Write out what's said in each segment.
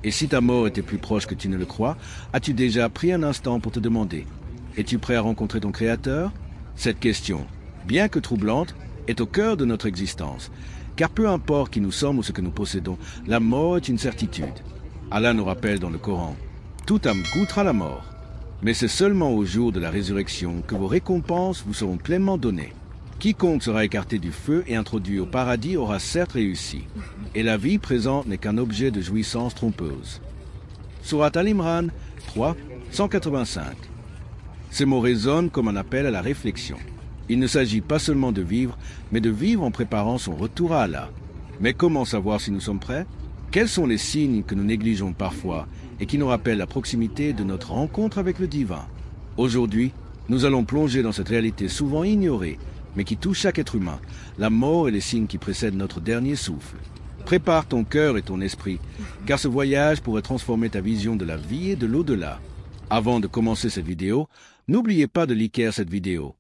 Et si ta mort était plus proche que tu ne le crois, as-tu déjà pris un instant pour te demander: es-tu prêt à rencontrer ton Créateur? Cette question, bien que troublante, est au cœur de notre existence. Car peu importe qui nous sommes ou ce que nous possédons, la mort est une certitude. Allah nous rappelle dans le Coran: toute âme goûtera la mort. Mais c'est seulement au jour de la résurrection que vos récompenses vous seront pleinement données. Quiconque sera écarté du feu et introduit au paradis aura certes réussi. Et la vie présente n'est qu'un objet de jouissance trompeuse. Sourate Al-Imran 3, 185. Ces mots résonnent comme un appel à la réflexion. Il ne s'agit pas seulement de vivre, mais de vivre en préparant son retour à Allah. Mais comment savoir si nous sommes prêts? Quels sont les signes que nous négligeons parfois et qui nous rappellent la proximité de notre rencontre avec le divin? Aujourd'hui, nous allons plonger dans cette réalité souvent ignorée, mais qui touche chaque être humain, la mort et les signes qui précèdent notre dernier souffle. Prépare ton cœur et ton esprit, car ce voyage pourrait transformer ta vision de la vie et de l'au-delà. Avant de commencer cette vidéo, n'oubliez pas de liker cette vidéo,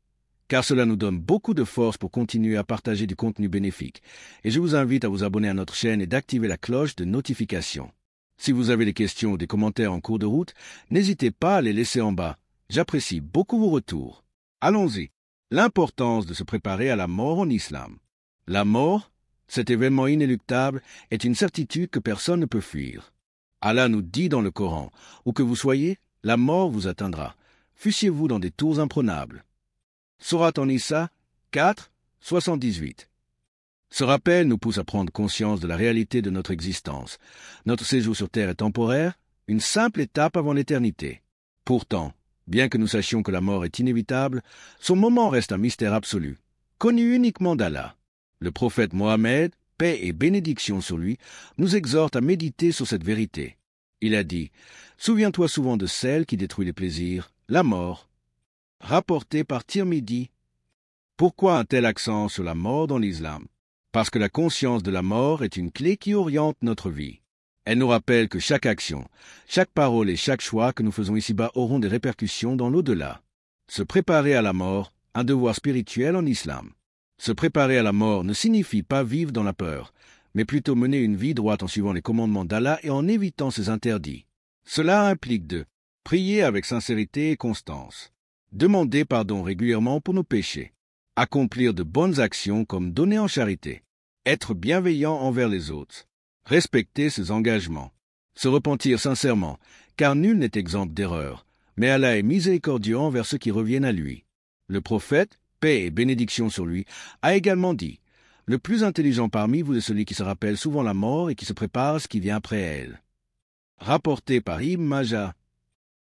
car cela nous donne beaucoup de force pour continuer à partager du contenu bénéfique. Et je vous invite à vous abonner à notre chaîne et d'activer la cloche de notification. Si vous avez des questions ou des commentaires en cours de route, n'hésitez pas à les laisser en bas. J'apprécie beaucoup vos retours. Allons-y. L'importance de se préparer à la mort en islam. La mort, cet événement inéluctable, est une certitude que personne ne peut fuir. Allah nous dit dans le Coran: où que vous soyez, la mort vous atteindra. Fussiez-vous dans des tours imprenables. Sourate An-Nisa 4, 78. Ce rappel nous pousse à prendre conscience de la réalité de notre existence. Notre séjour sur Terre est temporaire, une simple étape avant l'éternité. Pourtant, bien que nous sachions que la mort est inévitable, son moment reste un mystère absolu, connu uniquement d'Allah. Le prophète Mohammed, paix et bénédiction sur lui, nous exhorte à méditer sur cette vérité. Il a dit: souviens-toi souvent de celle qui détruit les plaisirs, la mort. Rapporté par Tirmidhi. Pourquoi un tel accent sur la mort dans l'islam? Parce que la conscience de la mort est une clé qui oriente notre vie. Elle nous rappelle que chaque action, chaque parole et chaque choix que nous faisons ici-bas auront des répercussions dans l'au-delà. Se préparer à la mort, un devoir spirituel en islam. Se préparer à la mort ne signifie pas vivre dans la peur, mais plutôt mener une vie droite en suivant les commandements d'Allah et en évitant ses interdits. Cela implique de prier avec sincérité et constance, demander pardon régulièrement pour nos péchés, accomplir de bonnes actions comme donner en charité, être bienveillant envers les autres, respecter ses engagements, se repentir sincèrement, car nul n'est exempt d'erreur, mais Allah est miséricordieux envers ceux qui reviennent à lui. Le prophète, paix et bénédiction sur lui, a également dit: le plus intelligent parmi vous est celui qui se rappelle souvent la mort et qui se prépare à ce qui vient après elle. Rapporté par Ibn Majah.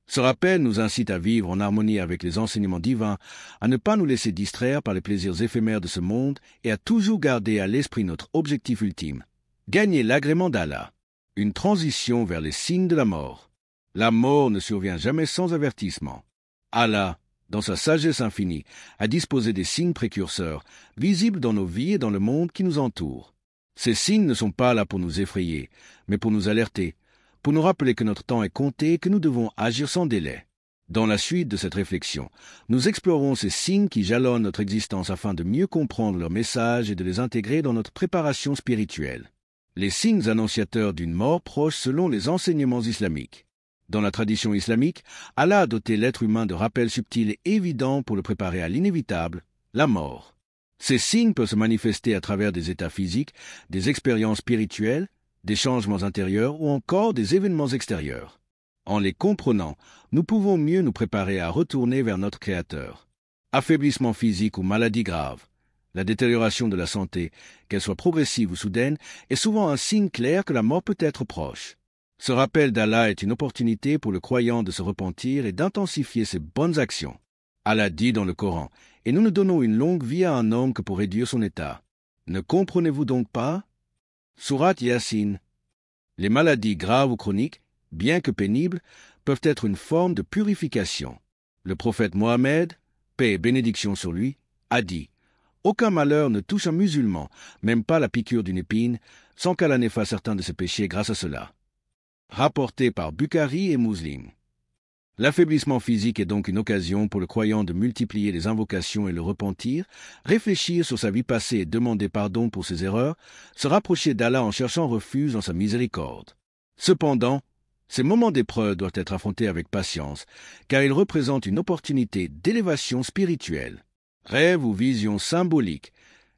Ce rappel nous incite à vivre en harmonie avec les enseignements divins, à ne pas nous laisser distraire par les plaisirs éphémères de ce monde et à toujours garder à l'esprit notre objectif ultime: gagner l'agrément d'Allah. Une transition vers les signes de la mort. La mort ne survient jamais sans avertissement. Allah, dans sa sagesse infinie, a disposé des signes précurseurs, visibles dans nos vies et dans le monde qui nous entoure. Ces signes ne sont pas là pour nous effrayer, mais pour nous alerter, pour nous rappeler que notre temps est compté et que nous devons agir sans délai. Dans la suite de cette réflexion, nous explorons ces signes qui jalonnent notre existence afin de mieux comprendre leur message et de les intégrer dans notre préparation spirituelle. Les signes annonciateurs d'une mort proche selon les enseignements islamiques. Dans la tradition islamique, Allah a doté l'être humain de rappels subtils et évidents pour le préparer à l'inévitable, la mort. Ces signes peuvent se manifester à travers des états physiques, des expériences spirituelles, des changements intérieurs ou encore des événements extérieurs. En les comprenant, nous pouvons mieux nous préparer à retourner vers notre Créateur. Affaiblissement physique ou maladie grave. La détérioration de la santé, qu'elle soit progressive ou soudaine, est souvent un signe clair que la mort peut être proche. Ce rappel d'Allah est une opportunité pour le croyant de se repentir et d'intensifier ses bonnes actions. Allah dit dans le Coran: et nous ne donnons une longue vie à un homme que pour réduire son état. Ne comprenez-vous donc pas? Sourate Yasin. Les maladies graves ou chroniques, bien que pénibles, peuvent être une forme de purification. Le prophète Mohammed, paix et bénédiction sur lui, a dit: aucun malheur ne touche un musulman, même pas la piqûre d'une épine, sans qu'Allah n'efface certains de ses péchés grâce à cela. Rapporté par Bukhari et Muslim. L'affaiblissement physique est donc une occasion pour le croyant de multiplier les invocations et le repentir, réfléchir sur sa vie passée et demander pardon pour ses erreurs, se rapprocher d'Allah en cherchant refuge dans sa miséricorde. Cependant, ces moments d'épreuve doivent être affrontés avec patience, car ils représentent une opportunité d'élévation spirituelle. Rêve ou vision symbolique.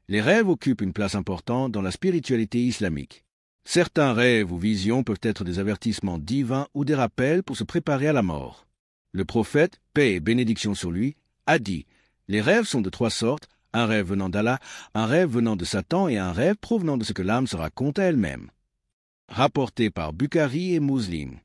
Les rêves occupent une place importante dans la spiritualité islamique. Certains rêves ou visions peuvent être des avertissements divins ou des rappels pour se préparer à la mort. Le prophète, paix et bénédiction sur lui, a dit « Les rêves sont de 3 sortes, un rêve venant d'Allah, un rêve venant de Satan et un rêve provenant de ce que l'âme se raconte à elle-même. » Rapporté par Bukhari et Muslim.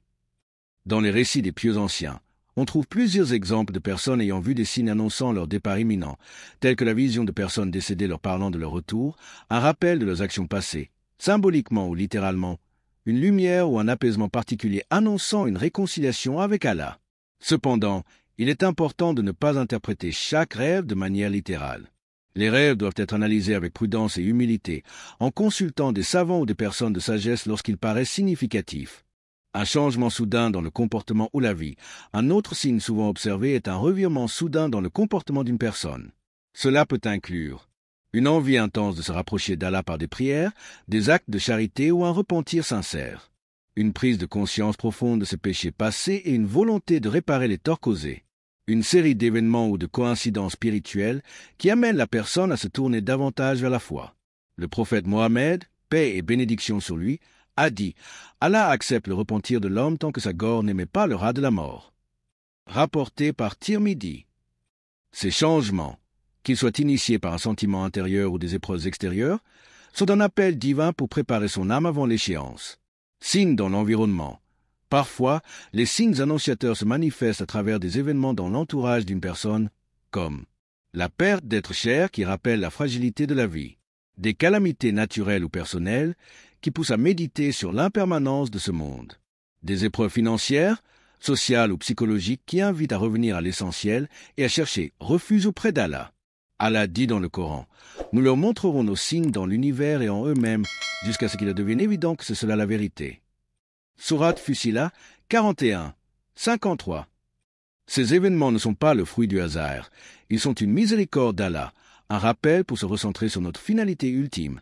Dans les récits des pieux anciens, on trouve plusieurs exemples de personnes ayant vu des signes annonçant leur départ imminent, tels que la vision de personnes décédées leur parlant de leur retour, un rappel de leurs actions passées, symboliquement ou littéralement, une lumière ou un apaisement particulier annonçant une réconciliation avec Allah. Cependant, il est important de ne pas interpréter chaque rêve de manière littérale. Les rêves doivent être analysés avec prudence et humilité, en consultant des savants ou des personnes de sagesse lorsqu'ils paraissent significatifs. Un changement soudain dans le comportement ou la vie. Un autre signe souvent observé est un revirement soudain dans le comportement d'une personne. Cela peut inclure une envie intense de se rapprocher d'Allah par des prières, des actes de charité ou un repentir sincère, une prise de conscience profonde de ses péchés passés et une volonté de réparer les torts causés, une série d'événements ou de coïncidences spirituelles qui amènent la personne à se tourner davantage vers la foi. Le prophète Mohammed, paix et bénédiction sur lui, a dit « Allah accepte le repentir de l'homme tant que sa gorge n'émet pas le rat de la mort. » Rapporté par Tirmidhi. Ces changements, qu'ils soient initiés par un sentiment intérieur ou des épreuves extérieures, sont un appel divin pour préparer son âme avant l'échéance. Signes dans l'environnement. Parfois, les signes annonciateurs se manifestent à travers des événements dans l'entourage d'une personne, comme la perte d'être cher qui rappelle la fragilité de la vie, des calamités naturelles ou personnelles qui poussent à méditer sur l'impermanence de ce monde, des épreuves financières, sociales ou psychologiques qui invitent à revenir à l'essentiel et à chercher refuge auprès d'Allah. Allah dit dans le Coran, « Nous leur montrerons nos signes dans l'univers et en eux-mêmes, jusqu'à ce qu'il devienne évident que c'est cela la vérité. » Sourate Fussilat 41, 53. Ces événements ne sont pas le fruit du hasard, ils sont une miséricorde d'Allah, un rappel pour se recentrer sur notre finalité ultime,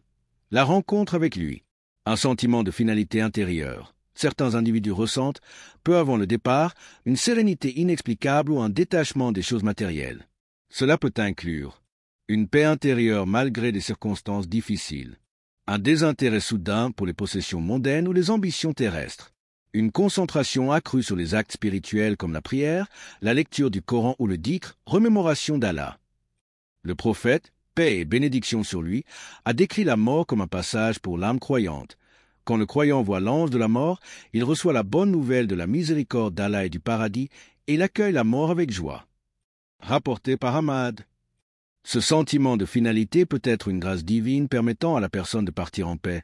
la rencontre avec lui, un sentiment de finalité intérieure. Certains individus ressentent, peu avant le départ, une sérénité inexplicable ou un détachement des choses matérielles. Cela peut inclure une paix intérieure malgré des circonstances difficiles, un désintérêt soudain pour les possessions mondaines ou les ambitions terrestres, une concentration accrue sur les actes spirituels comme la prière, la lecture du Coran ou le dhikr, remémoration d'Allah. Le prophète, paix et bénédiction sur lui, a décrit la mort comme un passage pour l'âme croyante. Quand le croyant voit l'ange de la mort, il reçoit la bonne nouvelle de la miséricorde d'Allah et du paradis, et il accueille la mort avec joie. Rapporté par Ahmad. Ce sentiment de finalité peut être une grâce divine permettant à la personne de partir en paix,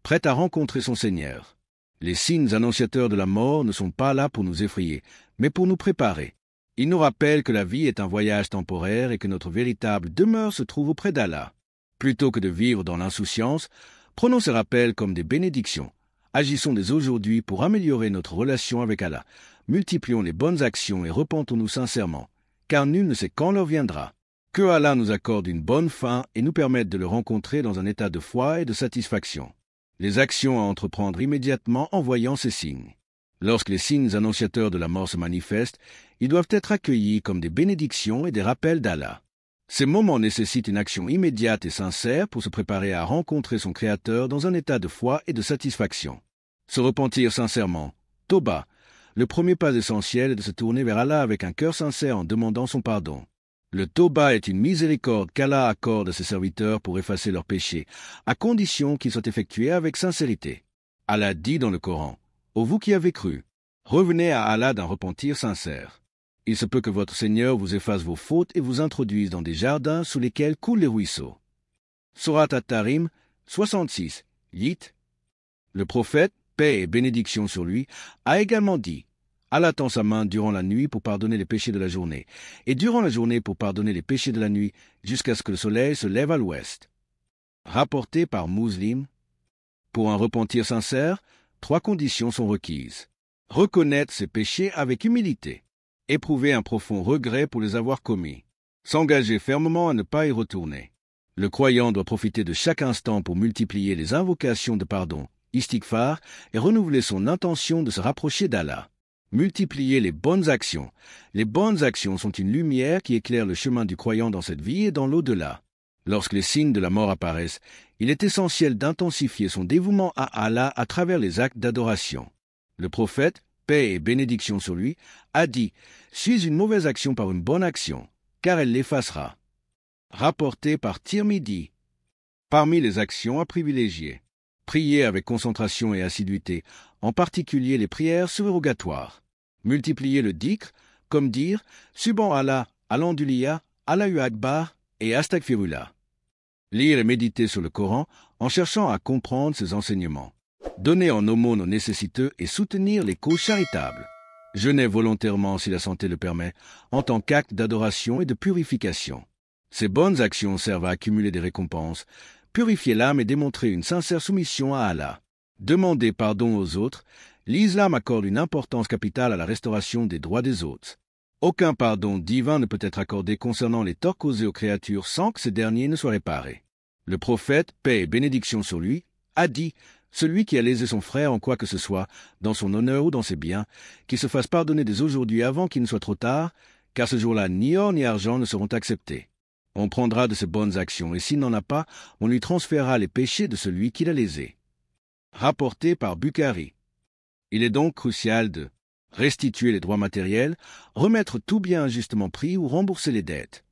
prête à rencontrer son Seigneur. Les signes annonciateurs de la mort ne sont pas là pour nous effrayer, mais pour nous préparer. Ils nous rappellent que la vie est un voyage temporaire et que notre véritable demeure se trouve auprès d'Allah. Plutôt que de vivre dans l'insouciance, prenons ces rappels comme des bénédictions. Agissons dès aujourd'hui pour améliorer notre relation avec Allah. Multiplions les bonnes actions et repentons-nous sincèrement, car nul ne sait quand l'heure viendra. Que Allah nous accorde une bonne fin et nous permette de le rencontrer dans un état de foi et de satisfaction. Les actions à entreprendre immédiatement en voyant ces signes. Lorsque les signes annonciateurs de la mort se manifestent, ils doivent être accueillis comme des bénédictions et des rappels d'Allah. Ces moments nécessitent une action immédiate et sincère pour se préparer à rencontrer son Créateur dans un état de foi et de satisfaction. Se repentir sincèrement. Toba. Le premier pas essentiel est de se tourner vers Allah avec un cœur sincère en demandant son pardon. Le Toba est une miséricorde qu'Allah accorde à ses serviteurs pour effacer leurs péchés, à condition qu'ils soient effectués avec sincérité. Allah dit dans le Coran, « Ô vous qui avez cru, revenez à Allah d'un repentir sincère. Il se peut que votre Seigneur vous efface vos fautes et vous introduise dans des jardins sous lesquels coulent les ruisseaux. » Sourate At-Tarim 66, Lit. Le prophète, paix et bénédiction sur lui, a également dit, Allah tend sa main durant la nuit pour pardonner les péchés de la journée, et durant la journée pour pardonner les péchés de la nuit, jusqu'à ce que le soleil se lève à l'ouest. Rapporté par Muslim. Pour un repentir sincère, 3 conditions sont requises. Reconnaître ses péchés avec humilité. Éprouver un profond regret pour les avoir commis. S'engager fermement à ne pas y retourner. Le croyant doit profiter de chaque instant pour multiplier les invocations de pardon, istighfar, et renouveler son intention de se rapprocher d'Allah. Multiplier les bonnes actions. Les bonnes actions sont une lumière qui éclaire le chemin du croyant dans cette vie et dans l'au-delà. Lorsque les signes de la mort apparaissent, il est essentiel d'intensifier son dévouement à Allah à travers les actes d'adoration. Le prophète, paix et bénédiction sur lui, a dit « Suis une mauvaise action par une bonne action, car elle l'effacera. » Rapporté par Tirmidhi. Parmi les actions à privilégier, prier avec concentration et assiduité, en particulier les prières surrogatoires. Multiplier le dhikr, comme dire « Subhan Allah, Alhamdulillah, Allahu Akbar » et Astaghfirullah. Lire et méditer sur le Coran en cherchant à comprendre ses enseignements. Donner en aumône aux nécessiteux et soutenir les causes charitables. Jeûner volontairement si la santé le permet, en tant qu'acte d'adoration et de purification. Ces bonnes actions servent à accumuler des récompenses, purifier l'âme et démontrer une sincère soumission à Allah. Demander pardon aux autres, l'islam accorde une importance capitale à la restauration des droits des autres. Aucun pardon divin ne peut être accordé concernant les torts causés aux créatures sans que ces derniers ne soient réparés. Le prophète, paix et bénédiction sur lui, a dit « Celui qui a lésé son frère en quoi que ce soit, dans son honneur ou dans ses biens, qu'il se fasse pardonner dès aujourd'hui avant qu'il ne soit trop tard, car ce jour-là ni or ni argent ne seront acceptés. On prendra de ses bonnes actions, et s'il n'en a pas, on lui transférera les péchés de celui qui l'a lésé. » Rapporté par Bukhari. Il est donc crucial de restituer les droits matériels, remettre tout bien injustement pris ou rembourser les dettes.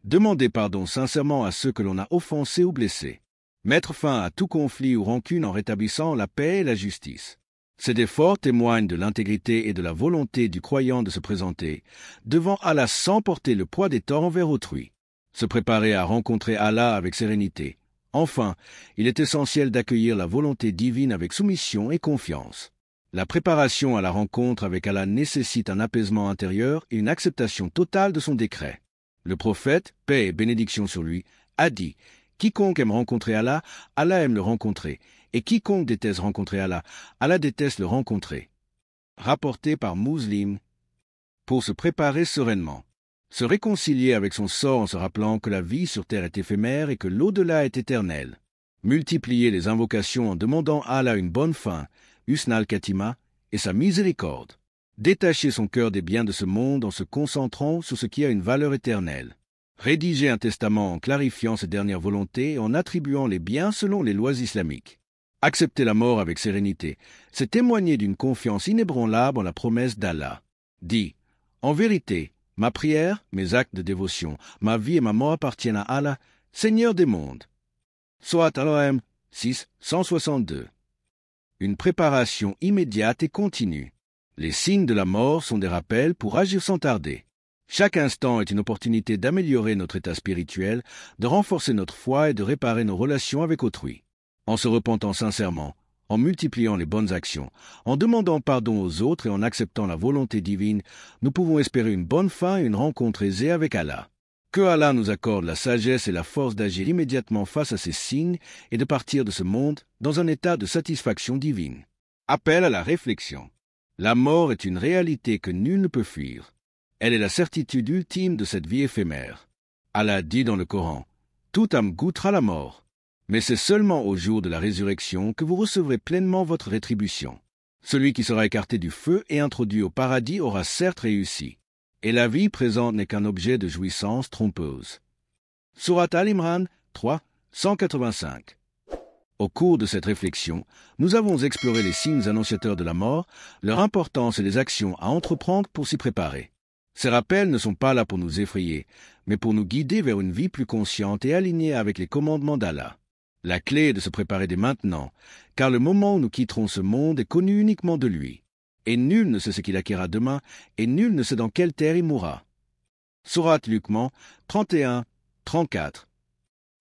Demander pardon sincèrement à ceux que l'on a offensés ou blessés. Mettre fin à tout conflit ou rancune en rétablissant la paix et la justice. Ces efforts témoignent de l'intégrité et de la volonté du croyant de se présenter devant Allah sans porter le poids des torts envers autrui. Se préparer à rencontrer Allah avec sérénité. Enfin, il est essentiel d'accueillir la volonté divine avec soumission et confiance. La préparation à la rencontre avec Allah nécessite un apaisement intérieur et une acceptation totale de son décret. Le prophète, paix et bénédiction sur lui, a dit « Quiconque aime rencontrer Allah, Allah aime le rencontrer, et quiconque déteste rencontrer Allah, Allah déteste le rencontrer. » Rapporté par Muslim. Pour se préparer sereinement. Se réconcilier avec son sort en se rappelant que la vie sur terre est éphémère et que l'au-delà est éternel. Multiplier les invocations en demandant à Allah une bonne fin, Husnal Khatima, et sa miséricorde. Détacher son cœur des biens de ce monde en se concentrant sur ce qui a une valeur éternelle. Rédiger un testament en clarifiant ses dernières volontés et en attribuant les biens selon les lois islamiques. Accepter la mort avec sérénité, c'est témoigner d'une confiance inébranlable en la promesse d'Allah. Dit, en vérité, ma prière, mes actes de dévotion, ma vie et ma mort appartiennent à Allah, Seigneur des mondes. Sourate Al-An'am 6, 162. Une préparation immédiate et continue. Les signes de la mort sont des rappels pour agir sans tarder. Chaque instant est une opportunité d'améliorer notre état spirituel, de renforcer notre foi et de réparer nos relations avec autrui. En se repentant sincèrement, en multipliant les bonnes actions, en demandant pardon aux autres et en acceptant la volonté divine, nous pouvons espérer une bonne fin et une rencontre aisée avec Allah. Que Allah nous accorde la sagesse et la force d'agir immédiatement face à ces signes et de partir de ce monde dans un état de satisfaction divine. Appel à la réflexion. La mort est une réalité que nul ne peut fuir. Elle est la certitude ultime de cette vie éphémère. Allah dit dans le Coran, « Toute âme goûtera la mort, mais c'est seulement au jour de la résurrection que vous recevrez pleinement votre rétribution. Celui qui sera écarté du feu et introduit au paradis aura certes réussi. Et la vie présente n'est qu'un objet de jouissance trompeuse. » Sourate Al-Imran 3, 185. Au cours de cette réflexion, nous avons exploré les signes annonciateurs de la mort, leur importance et les actions à entreprendre pour s'y préparer. Ces rappels ne sont pas là pour nous effrayer, mais pour nous guider vers une vie plus consciente et alignée avec les commandements d'Allah. La clé est de se préparer dès maintenant, car le moment où nous quitterons ce monde est connu uniquement de lui. Et nul ne sait ce qu'il acquérera demain, et nul ne sait dans quelle terre il mourra. Sourate Luqman 31, 34.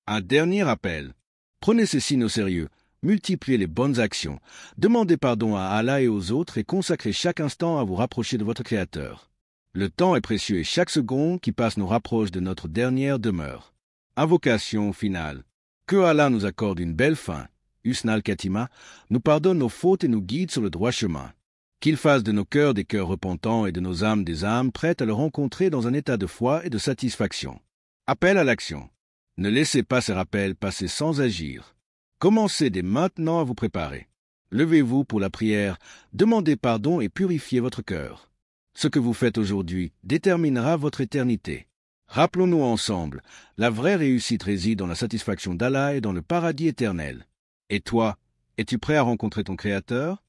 Un dernier rappel. Prenez ces signes au sérieux, multipliez les bonnes actions, demandez pardon à Allah et aux autres et consacrez chaque instant à vous rapprocher de votre Créateur. Le temps est précieux et chaque seconde qui passe nous rapproche de notre dernière demeure. Invocation finale. Que Allah nous accorde une belle fin, Husnal Khatima, nous pardonne nos fautes et nous guide sur le droit chemin. Qu'il fasse de nos cœurs des cœurs repentants et de nos âmes des âmes prêtes à le rencontrer dans un état de foi et de satisfaction. Appel à l'action. Ne laissez pas ces rappels passer sans agir. Commencez dès maintenant à vous préparer. Levez-vous pour la prière, demandez pardon et purifiez votre cœur. Ce que vous faites aujourd'hui déterminera votre éternité. Rappelons-nous ensemble, la vraie réussite réside dans la satisfaction d'Allah et dans le paradis éternel. Et toi, es-tu prêt à rencontrer ton Créateur ?